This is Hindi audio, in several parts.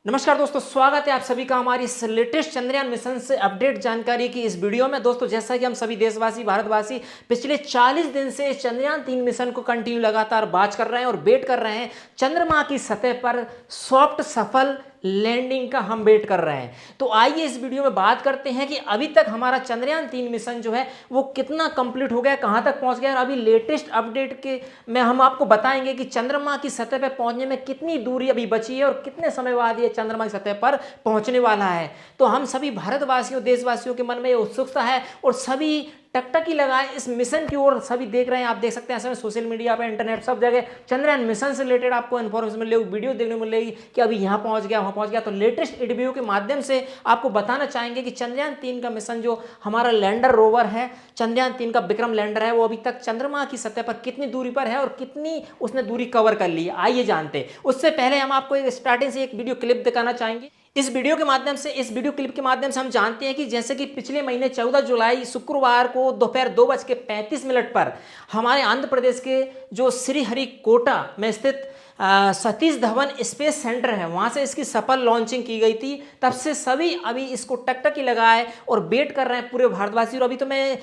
नमस्कार दोस्तों, स्वागत है आप सभी का हमारी इस लेटेस्ट चंद्रयान मिशन से अपडेट जानकारी की इस वीडियो में। दोस्तों, जैसा कि हम सभी देशवासी भारतवासी पिछले 40 दिन से चंद्रयान 3 मिशन को कंटिन्यू लगातार वॉच कर रहे हैं और वेट कर रहे हैं चंद्रमा की सतह पर सॉफ्ट सफल लैंडिंग का हम वेट कर रहे हैं। तो आइए इस वीडियो में बात करते हैं कि अभी तक हमारा चंद्रयान 3 मिशन जो है वो कितना कंप्लीट हो गया, कहां तक पहुंच गया और अभी लेटेस्ट अपडेट के में हम आपको बताएंगे कि चंद्रमा की सतह पर पहुंचने में कितनी दूरी अभी बची है और कितने समय बाद ये चंद्रमा की सतह पर पहुंचने वाला है। तो हम सभी भारतवासियों देशवासियों के मन में ये उत्सुकता है और सभी टकटकी लगाए इस मिशन की ओर सभी देख रहे हैं। आप देख सकते हैं सोशल मीडिया पे, इंटरनेट, सब जगह चंद्रयान मिशन से रिलेटेड आपको इन्फॉर्मेशन मिलेगी, वीडियो देखने को मिलेगी कि अभी यहाँ पहुंच गया वहाँ पहुंच गया। तो लेटेस्ट वीडियो के माध्यम से आपको बताना चाहेंगे कि चंद्रयान 3 का मिशन जो हमारा लैंडर रोवर है, चंद्रयान 3 का विक्रम लैंडर है, वो अभी तक चंद्रमा की सतह पर कितनी दूरी पर है और कितनी उसने दूरी कवर कर ली है, आइए जानते हैं। उससे पहले हम आपको एक स्टार्टिंग से एक वीडियो क्लिप दिखाना चाहेंगे। इस वीडियो क्लिप के माध्यम से हम जानते हैं कि जैसे कि पिछले महीने 14 जुलाई शुक्रवार को दोपहर 2:35 पर हमारे आंध्र प्रदेश के जो श्रीहरिकोटा में स्थित सतीश धवन स्पेस सेंटर है, वहां से इसकी सफल लॉन्चिंग की गई थी। तब से सभी अभी इसको टकटकी लगाए और वेट कर रहे हैं पूरे भारतवासी। और अभी तो मैं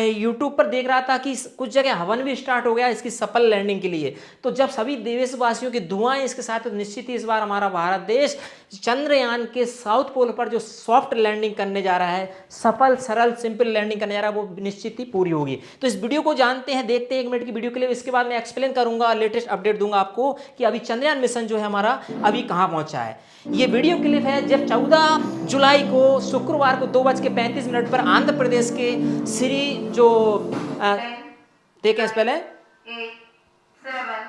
यूट्यूब पर देख रहा था कि कुछ जगह हवन भी स्टार्ट हो गया इसकी सफल लैंडिंग के लिए। तो जब सभी देशवासियों की दुआएं इसके साथ, तो निश्चित ही इस बार हमारा भारत देश चंद्रयान के साउथ पोल पर जो सॉफ्ट लैंडिंग करने जा रहा है, सफल सरल सिंपल लैंडिंग करने जा रहा है, वो निश्चित ही पूरी होगी। तो इस वीडियो को जानते हैं, देखते हैं 1 मिनट की वीडियो के लिए। इसके बाद मैं एक्सप्लेन करूंगा, लेटेस्ट अपडेट दूंगा आपको कि अभी चंद्रयान मिशन जो है हमारा अभी कहां पहुंचा है। ये वीडियो क्लिप है जब 14 जुलाई को शुक्रवार को 2:35 पर आंध्र प्रदेश के श्री जो देखें इस पहले 8, 7,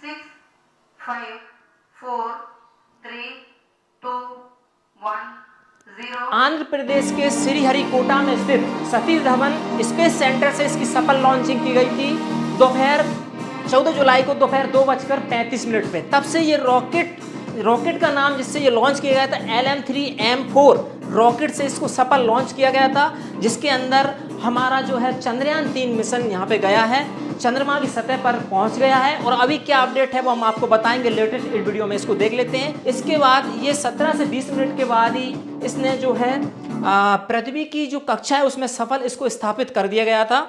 6, 5, 4, 3, 2, 1, 0। आंध्र प्रदेश के श्रीहरिकोटा में स्थित सतीश धवन स्पेस सेंटर से इसकी सफल लॉन्चिंग की गई थी दोपहर 14 जुलाई को दोपहर 2:35 पे। तब से ये रॉकेट का नाम जिससे ये लॉन्च किया गया था LM-3M4 रॉकेट से इसको सफल लॉन्च किया गया था, जिसके अंदर हमारा जो है चंद्रयान 3 मिशन यहाँ पे गया है, चंद्रमा की सतह पर पहुंच गया है। और अभी क्या अपडेट है वो हम आपको बताएंगे लेटेस्ट वीडियो में, इसको देख लेते हैं। इसके बाद ये 17 से 20 मिनट के बाद ही इसने जो है पृथ्वी की जो कक्षा है उसमें सफल इसको स्थापित कर दिया गया था।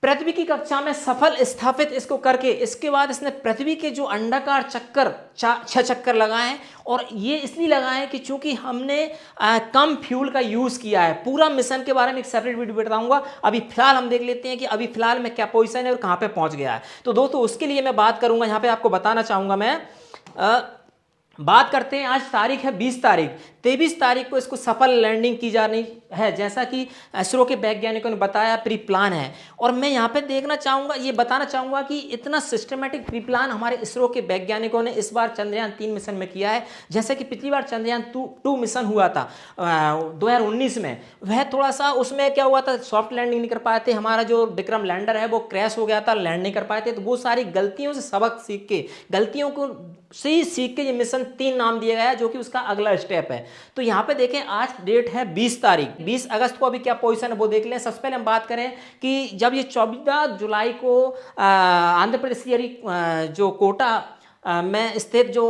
पृथ्वी की कक्षा में सफल स्थापित इसको करके इसके बाद इसने पृथ्वी के जो अंडाकार चक्कर 6 चक्कर लगाए हैं। और ये इसलिए लगाए हैं कि चूंकि हमने कम फ्यूल का यूज किया है। पूरा मिशन के बारे में एक सेपरेट वीडियो बताऊंगा। अभी फिलहाल हम देख लेते हैं कि अभी फिलहाल में क्या पोजीशन है और कहां पे पहुंच गया है। तो दोस्तों उसके लिए मैं बात करूंगा, यहां पे आपको बताना चाहूंगा मैं। बात करते हैं, आज तारीख है 20 तारीख, 23 तारीख को इसको सफल लैंडिंग की जानी है, जैसा कि इसरो के वैज्ञानिकों ने बताया प्री प्लान है। और मैं यहाँ पे देखना चाहूँगा, ये बताना चाहूँगा कि इतना सिस्टमेटिक प्री प्लान हमारे इसरो के वैज्ञानिकों ने इस बार चंद्रयान 3 मिशन में किया है। जैसे कि पिछली बार चंद्रयान 2 मिशन हुआ था 2019 में, वह थोड़ा सा उसमें क्या हुआ था, सॉफ्ट लैंडिंग नहीं कर पाए थे, हमारा जो विक्रम लैंडर है वो क्रैश हो गया था, लैंड नहीं कर पाए थे। तो वो सारी गलतियों से सबक सीख के, गलतियों को से सीख के ये मिशन 3 नाम दिया गया है, जो कि उसका अगला स्टेप है। तो यहाँ पे देखें, आज डेट है 20 तारीख, 20 अगस्त को अभी क्या पोजीशन है वो देख लें। सबसे पहले हम बात करें कि जब ये 14 जुलाई को आंध्र प्रदेश की जो कोटा में स्थित जो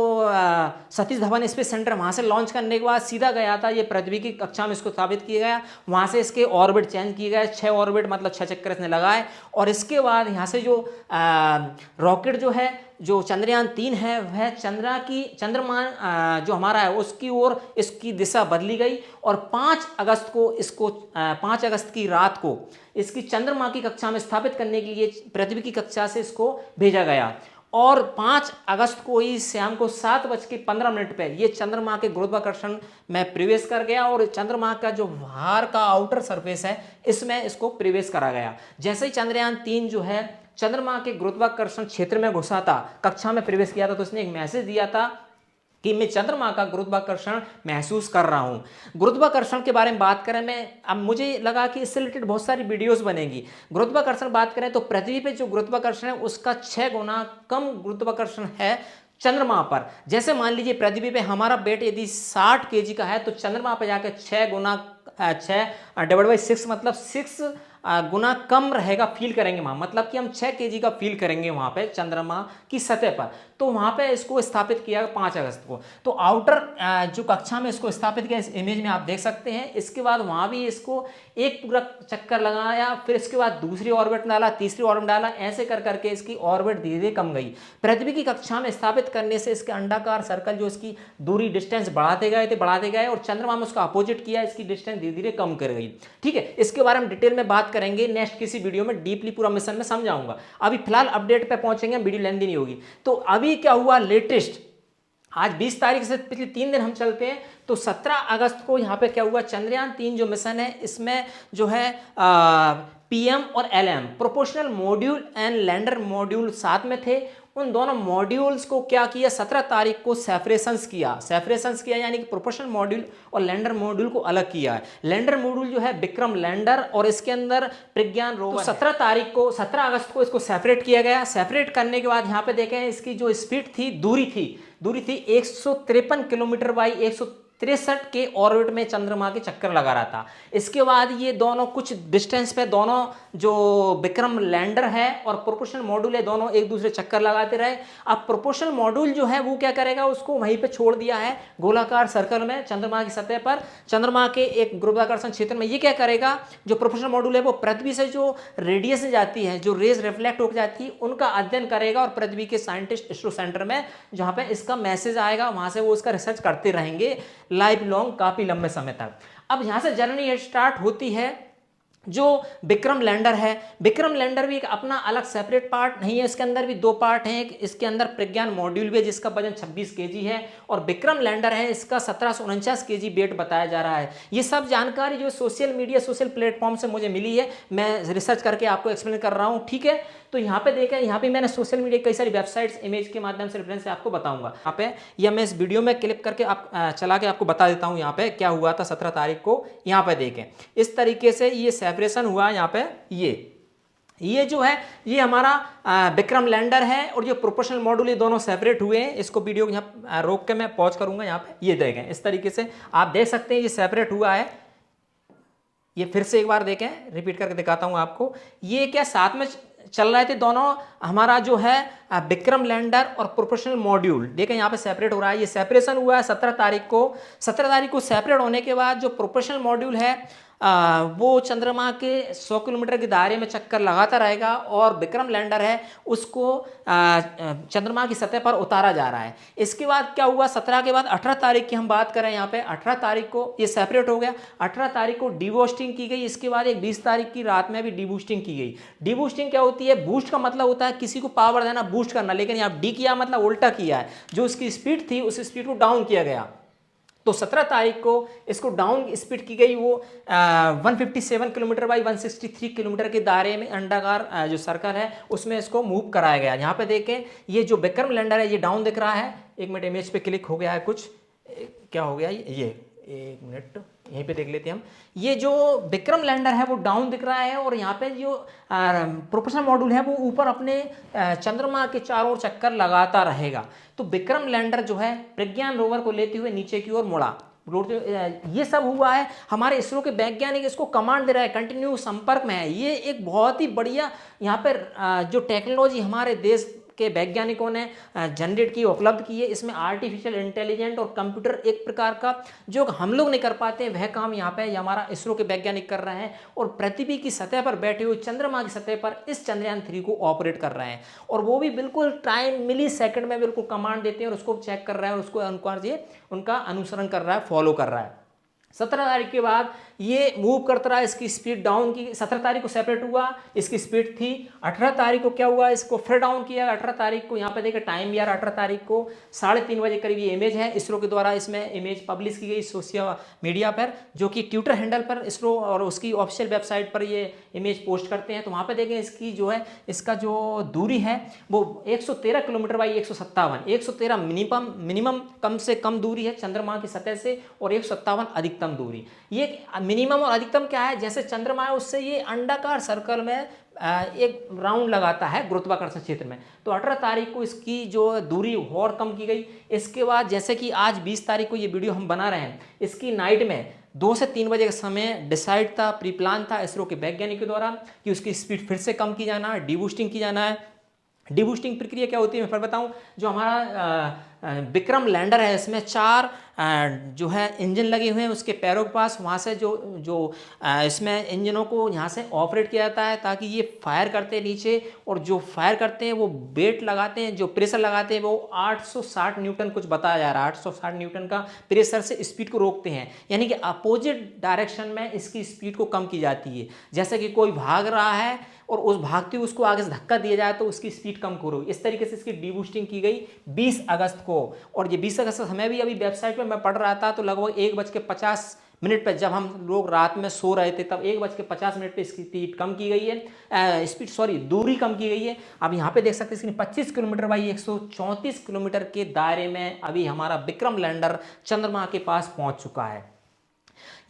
सतीश धवन स्पेस सेंटर वहाँ से लॉन्च करने के बाद सीधा गया था, ये पृथ्वी की कक्षा में इसको स्थापित किया गया। वहाँ से इसके ऑर्बिट चेंज किए गए, 6 ऑर्बिट मतलब 6 चक्कर इसने लगाए। और इसके बाद यहाँ से जो रॉकेट जो है, जो चंद्रयान 3 है, वह चंद्रमा जो हमारा है उसकी ओर इसकी दिशा बदली गई। और 5 अगस्त की रात को इसकी चंद्रमा की कक्षा में स्थापित करने के लिए पृथ्वी की कक्षा से इसको भेजा गया। और 5 अगस्त को ही शाम को 7:15 पे ये चंद्रमा के गुरुत्वाकर्षण में प्रवेश कर गया और चंद्रमा का जो बाहर का आउटर सरफेस है इसमें इसको प्रवेश करा गया। जैसे ही चंद्रयान 3 जो है चंद्रमा के गुरुत्वाकर्षण क्षेत्र में घुसा था, कक्षा में प्रवेश किया था, तो इसने एक मैसेज दिया था कि मैं चंद्रमा का गुरुत्वाकर्षण महसूस कर रहा हूं। गुरुत्वाकर्षण के बारे में बात करें, अब मुझे लगा कि इससे रिलेटेड बहुत सारी वीडियोस बनेगी। गुरुत्वाकर्षण बात करें तो पृथ्वी पे जो गुरुत्वाकर्षण है उसका 6 गुना कम गुरुत्वाकर्षण है चंद्रमा पर। जैसे मान लीजिए पृथ्वी पे हमारा वेट यदि 60 kg का है, तो चंद्रमा पर जाकर 6 गुना 6 / 6 मतलब 6 गुना कम रहेगा, फील करेंगे वहाँ, मतलब कि हम 6 केजी का फील करेंगे वहाँ पे चंद्रमा की सतह पर। तो वहाँ पे इसको स्थापित किया 5 अगस्त को। तो आउटर जो कक्षा में इसको स्थापित किया, इस इमेज में आप देख सकते हैं। इसके बाद वहाँ भी इसको एक पूरा चक्कर लगाया, फिर इसके बाद दूसरी ऑर्बिट डाला, तीसरी ऑर्बिट डाला, ऐसे कर करके इसकी ऑर्बिट धीरे धीरे कम गई। पृथ्वी की कक्षा में स्थापित करने से इसके अंडाकार सर्कल जो इसकी दूरी डिस्टेंस बढ़ाते गए और चंद्रमा में उसका अपोजिट किया, इसकी डिस्टेंस धीरे धीरे कम कर गई। ठीक है, इसके बारे में डिटेल में बात करेंगे नेक्स्ट किसी वीडियो में, डीपली पूरा मिशन में समझाऊंगा। अभी फिलहाल अपडेट पे पहुंचेंगे, वीडियो लेंदी नहीं होगी। तो अभी क्या हुआ लेटेस्ट, आज 20 तारीख से पिछले 3 दिन हम चलते हैं। तो 17 अगस्त को यहाँ पे क्या हुआ, चंद्रयान 3 जो मिशन है इसमें जो है पीएम और LM proportional module and lander module साथ में थे। उन दोनों मॉड्यूल्स को क्या किया, 17 तारीख को सेपरेशंस किया यानी कि प्रोपोर्शनल मॉड्यूल और लैंडर मॉड्यूल को अलग किया है। लैंडर मॉड्यूल जो है विक्रम लैंडर और इसके अंदर प्रज्ञान रोवर। तो 17 अगस्त को इसको सेपरेट किया गया। सेपरेट करने के बाद यहाँ पे देखें इसकी जो स्पीड थी, दूरी थी 153 किलोमीटर बाई 163 के ऑर्बिट में चंद्रमा के चक्कर लगा रहा था। इसके बाद ये दोनों कुछ डिस्टेंस पे, दोनों जो विक्रम लैंडर है और प्रोपोर्शनल मॉड्यूल है, दोनों एक दूसरे चक्कर लगाते रहे। अब प्रोपोर्शनल मॉड्यूल जो है वो क्या करेगा, उसको वहीं पे छोड़ दिया है गोलाकार सर्कल में चंद्रमा की सतह पर, चंद्रमा के एक गुरुत्वाकर्षण क्षेत्र में। ये क्या करेगा, जो प्रोपोर्शनल मॉड्यूल है वो पृथ्वी से जो रेडियस जाती है, जो रेज रिफ्लेक्ट हो जाती है, उनका अध्ययन करेगा और पृथ्वी के साइंटिस्ट इसरो सेंटर में जहाँ पे इसका मैसेज आएगा वहां से वो इसका रिसर्च करते रहेंगे लाइफ लॉन्ग, काफी लंबे समय तक। अब यहां से जर्नी स्टार्ट होती है जो विक्रम लैंडर है। विक्रम लैंडर भी एक अपना अलग सेपरेट पार्ट नहीं है, इसके अंदर भी 2 पार्ट हैं। इसके अंदर प्रज्ञान मॉड्यूल भी है जिसका वजन 26 केजी है और विक्रम लैंडर है, इसका 1749 केजी वेट बताया जा रहा है। ये सब जानकारी जो सोशल मीडिया, सोशल प्लेटफॉर्म से मुझे मिली है, मैं रिसर्च करके आपको एक्सप्लेन कर रहा हूँ। ठीक है, तो यहाँ पे देखें, यहाँ पे मैंने सोशल मीडिया कई सारी वेबसाइट्स इमेज के माध्यम से रेफरेंस से आपको बताऊंगा। यहाँ पे या मैं इस वीडियो में क्लिप करके आप चला के आपको बता देता हूँ यहाँ पे क्या हुआ था 17 तारीख को। यहाँ पे देखें इस तरीके से ये सेपरेशन हुआ। यहाँ पे ये जो है ये हमारा विक्रम लैंडर है और ये प्रोपोर्शनल मॉड्यूल, ये दोनों सेपरेट हुए हैं। इसको वीडियो यहाँ रोक के मैं पॉज करूंगा। यहाँ पे ये देखें इस तरीके से आप देख सकते हैं ये सेपरेट हुआ है। ये फिर से एक बार देखें, रिपीट करके दिखाता हूं आपको। ये क्या साथ में चल रहे थे दोनों, हमारा जो है विक्रम लैंडर और प्रोपोर्शनल मॉड्यूल। देखें यहाँ पे सेपरेट हो रहा है। ये सेपरेशन हुआ है 17 तारीख को। 17 तारीख को सेपरेट होने के बाद जो प्रोपोर्शनल मॉड्यूल है वो चंद्रमा के 100 किलोमीटर के दायरे में चक्कर लगाता रहेगा और विक्रम लैंडर है उसको चंद्रमा की सतह पर उतारा जा रहा है। इसके बाद क्या हुआ, 17 के बाद 18 तारीख की हम बात करें, यहाँ पे 18 तारीख को ये सेपरेट हो गया। 18 तारीख को डीबूस्टिंग की गई। इसके बाद एक 20 तारीख की रात में भी डीबूस्टिंग की गई। डीबूस्टिंग क्या होती है, बूस्ट का मतलब होता है किसी को पावर देना, बूस्ट करना, लेकिन यहाँ डी किया मतलब उल्टा किया है। जो उसकी स्पीड थी उस स्पीड को डाउन किया गया। तो 17 तारीख को इसको डाउन स्पीड की गई, वो 157 किलोमीटर बाई 163 किलोमीटर के दायरे में अंडाकार जो सर्कल है उसमें इसको मूव कराया गया। यहाँ पे देखें ये जो विक्रम लैंडर है ये डाउन दिख रहा है। एक मिनट, इमेज पे क्लिक हो गया है, कुछ क्या हो गया ये एक मिनट यहीं पे देख लेते हैं हम। ये जो विक्रम लैंडर है वो डाउन दिख रहा है और यहाँ पे जो प्रोपोर्शनल मॉड्यूल है वो ऊपर अपने चंद्रमा के चारों ओर चक्कर लगाता रहेगा। तो विक्रम लैंडर जो है प्रज्ञान रोवर को लेते हुए नीचे की ओर मुड़ा। ये सब हुआ है। हमारे इसरो के वैज्ञानिक इसको कमांड दे रहा है, कंटिन्यू संपर्क में है। ये एक बहुत ही बढ़िया यहाँ पर जो टेक्नोलॉजी हमारे देश के वैज्ञानिकों ने जनरेट की, उपलब्ध की है। इसमें आर्टिफिशियल इंटेलिजेंट और कंप्यूटर एक प्रकार का जो हम लोग नहीं कर पाते वह काम यहाँ पे हमारा इसरो के वैज्ञानिक कर रहे हैं और पृथ्वी की सतह पर बैठे हुए चंद्रमा की सतह पर इस चंद्रयान 3 को ऑपरेट कर रहे हैं और वो भी बिल्कुल टाइम मिली सेकंड में बिल्कुल कमांड देते हैं और उसको चेक कर रहा है और उसको उनका अनुसरण कर रहा है, फॉलो कर रहा है। 17 तारीख के बाद ये मूव करता रहा, इसकी स्पीड डाउन की। 17 तारीख को सेपरेट हुआ, इसकी स्पीड थी। 18 तारीख को क्या हुआ, इसको फिर डाउन किया। 18 तारीख को यहाँ पे देखिए टाइम यार 18 तारीख को 3:30 बजे करीब ये इमेज है। इसरो के द्वारा इसमें इमेज पब्लिश की गई सोशल मीडिया पर, जो कि ट्विटर हैंडल पर इसरो और उसकी ऑफिशियल वेबसाइट पर ये इमेज पोस्ट करते हैं। तो वहाँ पर देखें इसकी जो है इसका जो दूरी है वो 113 किलोमीटर बाई 157, 113 मिनिमम कम से कम दूरी है चंद्रमा की सतह से और 157 अधिकतम दूरी। ये मिनिमम और अधिकतम क्या है, जैसे चंद्रमा है उससे ये अंडाकार सर्कल में एक राउंड लगाता है गुरुत्वाकर्षण क्षेत्र में। तो 18 तारीख को इसकी जो दूरी और कम की गई। इसके बाद जैसे कि आज 20 तारीख को ये वीडियो हम बना रहे हैं, इसकी नाइट में 2 से 3 बजे का समय डिसाइड था, प्री प्लान था इसरो के वैज्ञानिकों द्वारा कि उसकी स्पीड फिर से कम की जाना है, डीबूस्टिंग की जाना है। डीबूस्टिंग प्रक्रिया क्या होती है मैं फिर बताऊं। जो हमारा विक्रम लैंडर है, इसमें 4 जो है इंजन लगे हुए हैं उसके पैरों के पास, वहाँ से जो इसमें इंजनों को यहाँ से ऑपरेट किया जाता है ताकि ये फायर करते हैं नीचे, और जो फायर करते हैं वो वेट लगाते हैं, जो प्रेशर लगाते हैं वो 860 न्यूटन कुछ बताया जा रहा है, 860 न्यूटन का प्रेशर से स्पीड को रोकते हैं, यानी कि अपोजिट डायरेक्शन में इसकी स्पीड को कम की जाती है। जैसे कि कोई भाग रहा है और उस भागते हुए उसको आगे से धक्का दिया जाए तो उसकी स्पीड कम करो, इस तरीके से इसकी डीबूस्टिंग की गई 20 अगस्त को। और ये 20 अगस्त हमें भी अभी वेबसाइट पे मैं पढ़ रहा था तो लगभग 1:50 पर, जब हम लोग रात में सो रहे थे तब 1:50 पे इसकी स्पीड कम की गई है, दूरी कम की गई है। अब यहाँ पे देख सकते हैं 25 किलोमीटर बाई 134 किलोमीटर के दायरे में अभी हमारा विक्रम लैंडर चंद्रमा के पास पहुंच चुका है।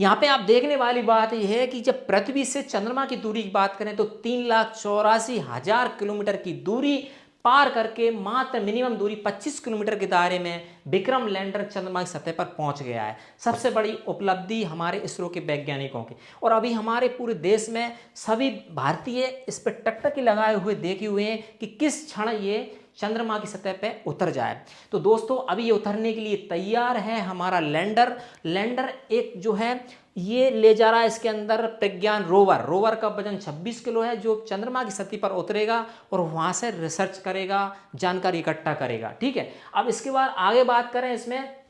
यहाँ पे आप देखने वाली बात यह है कि जब पृथ्वी से चंद्रमा की दूरी की बात करें तो 3,84,000 किलोमीटर की दूरी पार करके मात्र मिनिमम दूरी 25 किलोमीटर के दायरे में विक्रम लैंडर चंद्रमा की सतह पर पहुंच गया है। सबसे बड़ी उपलब्धि हमारे इसरो के वैज्ञानिकों की। और अभी हमारे पूरे देश में सभी भारतीय इस पर टकटकी लगाए हुए देखे हुए हैं कि किस क्षण ये चंद्रमा की सतह पे उतर जाए। तो दोस्तों अभी ये उतरने के लिए तैयार है हमारा लैंडर। लैंडर एक जो है ये ले जा रहा है इसके अंदर प्रज्ञान रोवर का वजन 26 किलो है, जो चंद्रमा की सतह पर उतरेगा और वहां से रिसर्च करेगा, जानकारी इकट्ठा करेगा। ठीक है, अब इसके बाद आगे बात करें इसमें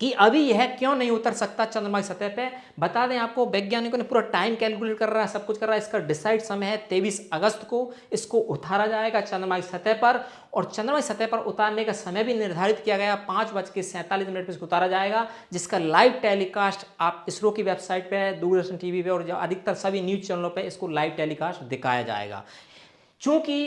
कि अभी यह क्यों नहीं उतर सकता चंद्रमा की सतह पे। बता दें आपको, वैज्ञानिकों ने पूरा टाइम कैलकुलेट कर रहा है, सब कुछ कर रहा है। इसका डिसाइड समय है 23 अगस्त को इसको उतारा जाएगा चंद्रमा की सतह पर, और चंद्रमा की सतह पर उतारने का समय भी निर्धारित किया गया 5:47 पे इसको उतारा जाएगा, जिसका लाइव टेलीकास्ट आप इसरो की वेबसाइट पे, दूरदर्शन टीवी पे और अधिकतर सभी न्यूज चैनलों पर इसको लाइव टेलीकास्ट दिखाया जाएगा। चूंकि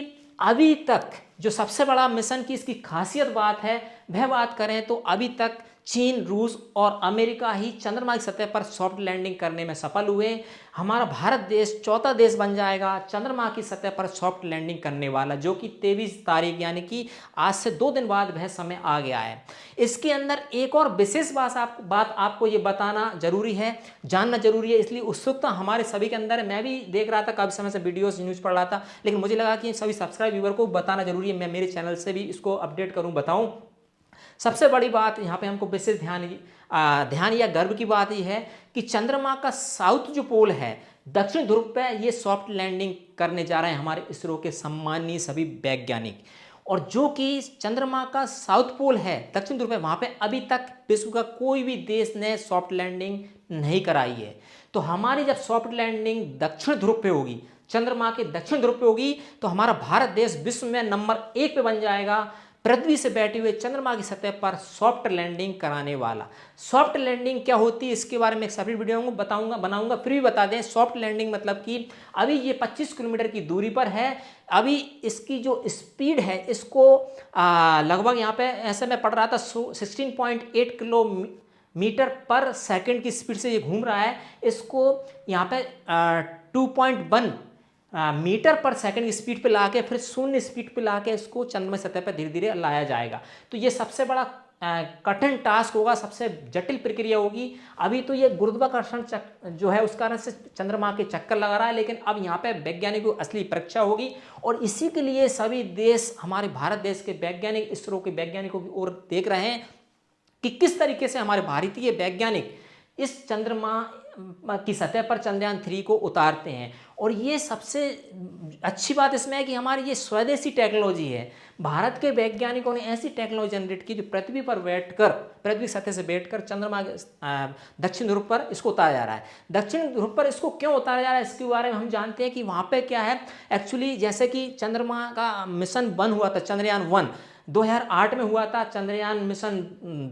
अभी तक जो सबसे बड़ा मिशन की इसकी खासियत बात है, वह बात करें तो अभी तक चीन, रूस और अमेरिका ही चंद्रमा की सतह पर सॉफ्ट लैंडिंग करने में सफल हुए। हमारा भारत देश चौथा देश बन जाएगा चंद्रमा की सतह पर सॉफ्ट लैंडिंग करने वाला, जो कि 23 तारीख यानी कि आज से 2 दिन बाद वह समय आ गया है। इसके अंदर एक और विशेष बात आपको ये बताना जरूरी है, जानना जरूरी है, इसलिए उत्सुकता हमारे सभी के अंदर है। मैं भी देख रहा था, काफ़ी समय से वीडियोस न्यूज़ पढ़ रहा था, लेकिन मुझे लगा कि सभी सब्सक्राइब व्यूअर को बताना जरूरी है, मैं मेरे चैनल से भी इसको अपडेट करूँ, बताऊँ। सबसे बड़ी बात यहाँ पे हमको विशेष ध्यान या गर्व की बात यह है कि चंद्रमा का साउथ जो पोल है, दक्षिण ध्रुव पे ये सॉफ्ट लैंडिंग करने जा रहे हैं हमारे इसरो के सम्मानीय सभी वैज्ञानिक। और जो कि चंद्रमा का साउथ पोल है, दक्षिण ध्रुव पे, वहाँ पे अभी तक विश्व का कोई भी देश ने सॉफ्ट लैंडिंग नहीं कराई है। तो हमारी जब सॉफ्ट लैंडिंग दक्षिण ध्रुव पे होगी, चंद्रमा के दक्षिण ध्रुव पे होगी, तो हमारा भारत देश विश्व में नंबर 1 पे बन जाएगा, पृथ्वी से बैठे हुए चंद्रमा की सतह पर सॉफ्ट लैंडिंग कराने वाला। सॉफ्ट लैंडिंग क्या होती है इसके बारे में एक सेपरेट वीडियो बनाऊंगा। फिर भी बता दें, सॉफ्ट लैंडिंग मतलब कि अभी ये 25 किलोमीटर की दूरी पर है। अभी इसकी जो स्पीड है इसको लगभग यहाँ पे ऐसे मैं पढ़ रहा था 16.8 किलोमीटर पर सेकंड की स्पीड से ये घूम रहा है। इसको यहाँ पे 2.1 मीटर पर सेकंड की स्पीड पे लाके फिर शून्य स्पीड पे लाके इसको चंद्रमा की सतह पर धीरे धीरे लाया जाएगा। तो ये सबसे बड़ा कठिन टास्क होगा, सबसे जटिल प्रक्रिया होगी। अभी तो ये गुरुत्वाकर्षण जो है उस कारण से चंद्रमा के चक्कर लगा रहा है, लेकिन अब यहाँ पे वैज्ञानिकों की असली परीक्षा होगी। और इसी के लिए सभी देश, हमारे भारत देश के वैज्ञानिक इसरो के वैज्ञानिकों की ओर देख रहे हैं कि किस तरीके से हमारे भारतीय वैज्ञानिक इस चंद्रमा की सतह पर चंद्रयान 3 को उतारते हैं। और ये सबसे अच्छी बात इसमें है कि हमारी ये स्वदेशी टेक्नोलॉजी है। भारत के वैज्ञानिकों ने ऐसी टेक्नोलॉजी जनरेट की जो पृथ्वी पर बैठकर, पृथ्वी सतह से बैठकर चंद्रमा के दक्षिण ध्रुव पर इसको उतारा जा रहा है। दक्षिण ध्रुव पर इसको क्यों उतारा जा रहा है इसके बारे में हम जानते हैं कि वहाँ पे क्या है एक्चुअली, जैसे कि चंद्रमा का मिशन 1 हुआ था, चंद्रयान 1 2008 में हुआ था। चंद्रयान मिशन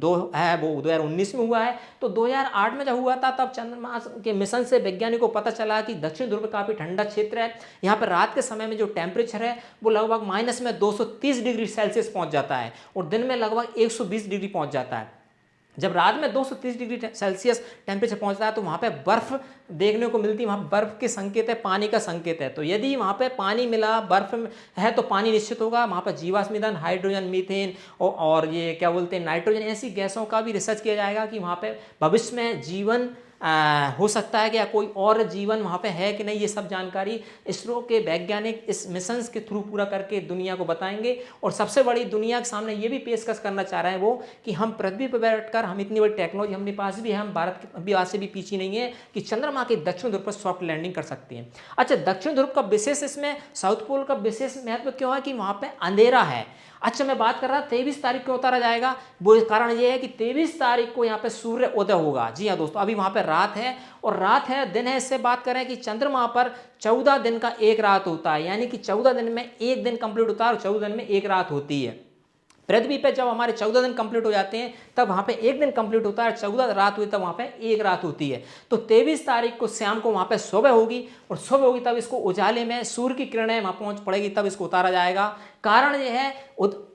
2 है वो 2019 में हुआ है। तो 2008 में जब हुआ था तब चंद्रमा के मिशन से वैज्ञानिकों को पता चला कि दक्षिण ध्रुव काफ़ी ठंडा क्षेत्र है, यहाँ पर रात के समय में जो टेम्परेचर है वो लगभग -230 डिग्री सेल्सियस पहुँच जाता है और दिन में लगभग 120 डिग्री पहुँच जाता है। जब रात में 230 डिग्री सेल्सियस टेम्परेचर पहुंचता है तो वहाँ पे बर्फ़ देखने को मिलती है। वहाँ बर्फ़ के संकेत है, पानी का संकेत है। तो यदि वहाँ पे पानी मिला, बर्फ़ है, तो पानी निश्चित होगा। वहाँ पर जीवाश्म ईंधन, हाइड्रोजन, मीथेन और ये क्या बोलते हैं नाइट्रोजन, ऐसी गैसों का भी रिसर्च किया जाएगा कि वहाँ पे भविष्य में जीवन हो सकता है कि या कोई और जीवन वहाँ पे है कि नहीं। ये सब जानकारी इसरो के वैज्ञानिक इस मिशन के थ्रू पूरा करके दुनिया को बताएंगे। और सबसे बड़ी दुनिया के सामने ये भी पेशकश करना चाह रहे हैं वो कि हम पृथ्वी पर बैठकर, हम इतनी बड़ी टेक्नोलॉजी हमारे पास भी है, हम भारत अभी आज से भी पीछे नहीं है कि चंद्रमा के दक्षिण ध्रुव पर सॉफ्ट लैंडिंग कर सकते हैं। अच्छा, दक्षिण ध्रुव का विशेष, इसमें साउथ पोल का विशेष महत्व क्यों है कि वहाँ पे अंधेरा है। अच्छा, मैं बात कर रहा 23 तारीख को उतारा जाएगा, वो कारण ये है कि 23 तारीख को यहाँ पे सूर्य उदय होगा। जी हाँ दोस्तों, अभी वहाँ पे रात है और रात है, दिन है। इससे बात करें कि चंद्रमा पर 14 दिन का एक रात होता है, यानी कि 14 दिन में एक दिन कंप्लीट होता है और 14 दिन में एक रात होती है। पृथ्वी पे जब हमारे 14 दिन कंप्लीट हो जाते हैं तब वहाँ पे एक दिन कंप्लीट होता है, 14 रात हुई तब वहाँ पे एक रात होती है। तो 23 तारीख को शाम को वहाँ पे सुबह होगी और सुबह होगी तब इसको उजाले में सूर्य की किरणें वहाँ पहुँच पड़ेगी, तब इसको उतारा जाएगा। कारण यह है,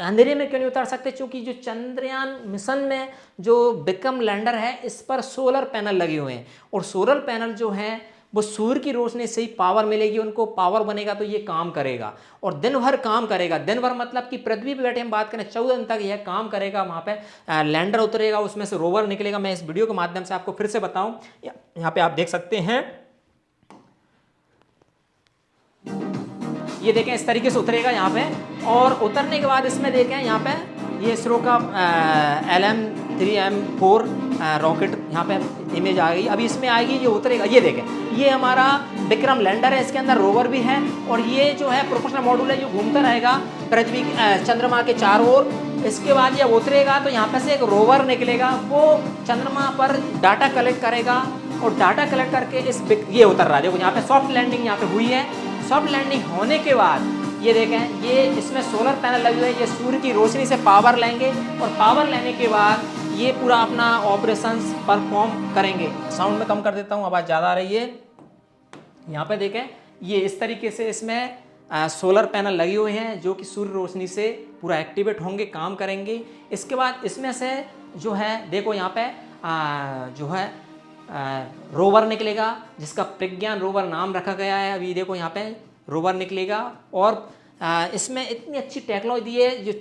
अंधेरे में क्यों नहीं उतार सकते, क्योंकि जो चंद्रयान मिशन में जो विक्रम लैंडर है इस पर सोलर पैनल लगे हुए हैं और सोलर पैनल जो है वो सूर्य की रोशनी से ही पावर मिलेगी, उनको पावर बनेगा तो ये काम करेगा और दिन भर काम करेगा। दिन भर मतलब कि पृथ्वी पे बैठे हम बात करें 14 दिन तक यह काम करेगा। वहाँ पे लैंडर उतरेगा, उसमें से रोवर निकलेगा। मैं इस वीडियो के माध्यम से आपको फिर से बताऊं, यहाँ पे आप देख सकते हैं, ये देखें इस तरीके से उतरेगा यहाँ पे और उतरने के बाद इसमें देखें यहाँ पे ये इसरो का LM-3M4 रॉकेट यहाँ पे इमेज आ गई। अभी इसमें आएगी, ये उतरेगा। ये देखें, ये हमारा विक्रम लैंडर है, इसके अंदर रोवर भी है और ये जो है प्रोपोर्शनल मॉड्यूल है जो घूमता रहेगा पृथ्वी चंद्रमा के चारों ओर। इसके बाद ये उतरेगा तो यहाँ पे से एक रोवर निकलेगा, वो चंद्रमा पर डाटा कलेक्ट करेगा और डाटा कलेक्ट करके ये उतर रहा है। देखो यहाँ पे सॉफ्ट लैंडिंग यहाँ पे हुई है। सॉफ्ट लैंडिंग होने के बाद ये देखें, ये इसमें सोलर पैनल लगे हुए हैं, ये सूर्य की रोशनी से पावर लेंगे और पावर लेने के बाद ये पूरा अपना ऑपरेशंस परफॉर्म करेंगे। साउंड में कम कर देता हूँ, आवाज़ ज़्यादा आ रही है। यहाँ पे देखें, ये इस तरीके से इसमें सोलर पैनल लगे हुए हैं जो कि सूर्य रोशनी से पूरा एक्टिवेट होंगे, काम करेंगे। इसके बाद इसमें से जो है देखो यहाँ पे जो है रोवर निकलेगा जिसका प्रज्ञान रोवर नाम रखा गया है। अभी देखो यहाँ पे रोवर निकलेगा और इसमें इतनी अच्छी टेक्नोलॉजी दी है। जो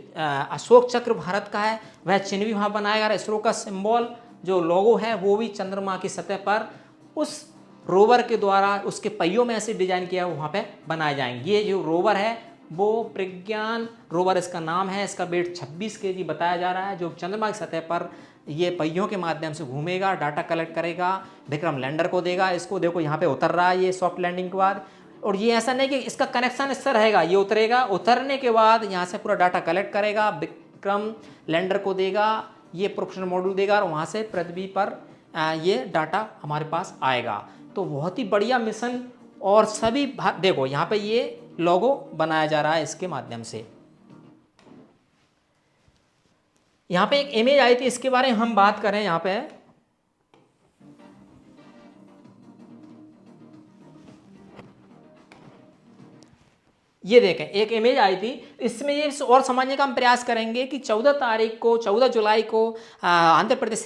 अशोक चक्र भारत का है वह चिन्ह भी वहाँ बनाया गया। इसरो का सिंबल जो लोगो है वो भी चंद्रमा की सतह पर उस रोवर के द्वारा उसके पहियों में ऐसे डिजाइन किया वहाँ पे बनाए जाएंगे। ये जो रोवर है वो प्रज्ञान रोवर इसका नाम है। इसका वेट 26 kg बताया जा रहा है, जो चंद्रमा की सतह पर ये पहियों के माध्यम से घूमेगा, डाटा कलेक्ट करेगा, विक्रम लैंडर को देगा। इसको देखो यहाँ पे उतर रहा है ये सॉफ्ट लैंडिंग के बाद। और ये ऐसा नहीं कि इसका कनेक्शन इससे रहेगा, ये उतरेगा, उतरने के बाद यहाँ से पूरा डाटा कलेक्ट करेगा, विक्रम लैंडर को देगा, ये प्रोपोर्शनल मॉड्यूल देगा और वहाँ से पृथ्वी पर ये डाटा हमारे पास आएगा। तो बहुत ही बढ़िया मिशन और सभी देखो यहाँ पे ये लोगो बनाया जा रहा है इसके माध्यम से। यहाँ पे एक इमेज आई थी, इसके बारे में हम बात करें। यहाँ पे ये देखें एक इमेज आई थी, इसमें ये और समझने का हम प्रयास करेंगे कि 14 जुलाई को आंध्र प्रदेश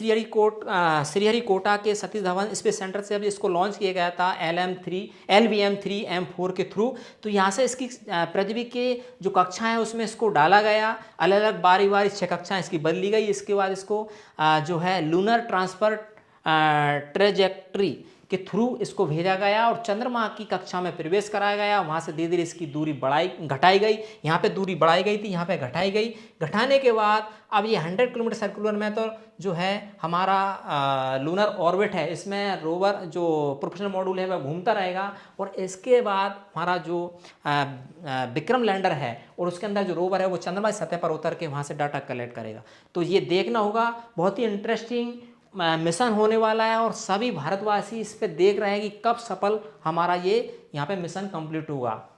श्रीहरिकोटा के सतीश धवन स्पेस सेंटर से अब इसको लॉन्च किया गया था LM-3M4 के थ्रू। तो यहाँ से इसकी पृथ्वी के जो कक्षाएं हैं उसमें इसको डाला गया, अलग अलग बारी 6 कक्षाएं इसकी बदली गई। इसके बाद इसको जो है लूनर ट्रांसफर ट्रेजेक्ट्री के थ्रू इसको भेजा गया और चंद्रमा की कक्षा में प्रवेश कराया गया। वहाँ से धीरे धीरे इसकी दूरी घटाई गई। यहाँ पे दूरी बढ़ाई गई थी, यहाँ पे घटाई गई। घटाने के बाद अब ये 100 किलोमीटर सर्कुलर मेथड जो है हमारा लूनर ऑर्बिट है, इसमें रोवर जो प्रोपोर्शनल मॉड्यूल है वह घूमता रहेगा और इसके बाद हमारा जो विक्रम लैंडर है और उसके अंदर जो रोवर है वो चंद्रमा की सतह पर उतर के वहाँ से डाटा कलेक्ट करेगा। तो ये देखना होगा, बहुत ही इंटरेस्टिंग मिशन होने वाला है और सभी भारतवासी इस पे देख रहे हैं कि कब सफल हमारा ये यहाँ पे मिशन कंप्लीट होगा।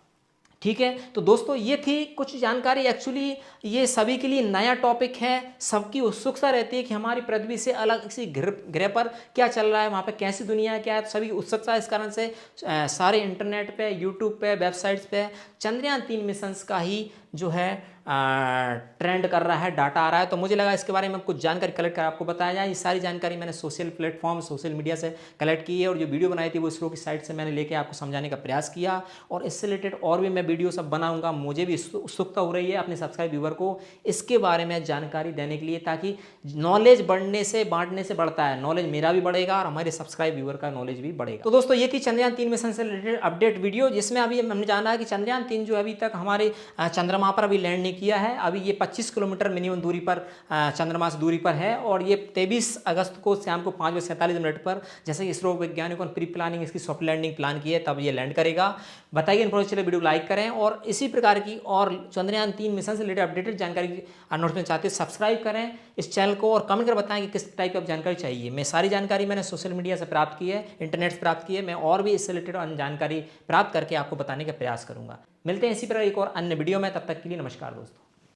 ठीक है, तो दोस्तों ये थी कुछ जानकारी। एक्चुअली ये सभी के लिए नया टॉपिक है, सबकी उत्सुकता रहती है कि हमारी पृथ्वी से अलग किसी ग्रह पर क्या चल रहा है, वहाँ पे कैसी दुनिया है, क्या है, सभी उत्सुकता। इस कारण से सारे इंटरनेट पे, यूट्यूब पे, वेबसाइट्स पे चंद्रयान 3 मिशंस का ही जो है ट्रेंड कर रहा है, डाटा आ रहा है। तो मुझे लगा इसके बारे में कुछ जानकारी कलेक्ट कर आपको बताया जाए। ये सारी जानकारी मैंने सोशल प्लेटफॉर्म, सोशल मीडिया से कलेक्ट की है और जो वीडियो बनाई थी वो इसरो की साइट से मैंने लेके आपको समझाने का प्रयास किया। और इससे रिलेटेड और भी मैं वीडियो सब बनाऊंगा। मुझे भी उत्सुकता हो रही है अपने सब्सक्राइब व्यूवर को इसके बारे में जानकारी देने के लिए, ताकि नॉलेज बढ़ने से बांटने से बढ़ता है, नॉलेज मेरा भी बढ़ेगा और हमारे सब्सक्राइब व्यूवर का नॉलेज भी बढ़ेगा। तो दोस्तों ये थी चंद्रयान 3 मिशन से रिलेटेड अपडेट वीडियो, जिसमें अभी हमने जाना है कि चंद्रयान 3 जो अभी तक हमारे चंद्रमा पर अभी लैंड नहीं किया है। अभी ये 25 किलोमीटर मिनिमम दूरी पर चंद्रमा से दूरी पर है और ये 23 अगस्त को शाम को 5:47 पर, जैसे कि इसरो वैज्ञानिकों ने प्री प्लानिंग इसकी सॉफ्ट लैंडिंग प्लान की है, तब ये लैंड करेगा। बताइए इन्फॉर्मेशन, चलिए वीडियो लाइक करें और इसी प्रकार की और चंद्रयान 3 मिशन से रिलेटेड अपडेटेड जानकारी नोटिफिकेशन चाहते हैं सब्सक्राइब करें इस चैनल को और कमेंट कर बताएं कि किस टाइप की जानकारी चाहिए। मैं सारी जानकारी मैंने सोशल मीडिया से प्राप्त की है, इंटरनेट से प्राप्त की है। मैं और भी इससे रिलेटेड अन्य जानकारी प्राप्त करके आपको बताने का प्रयास करूंगा। मिलते हैं इसी प्रकार एक और अन्य वीडियो में, तब तक के लिए नमस्कार दोस्तों।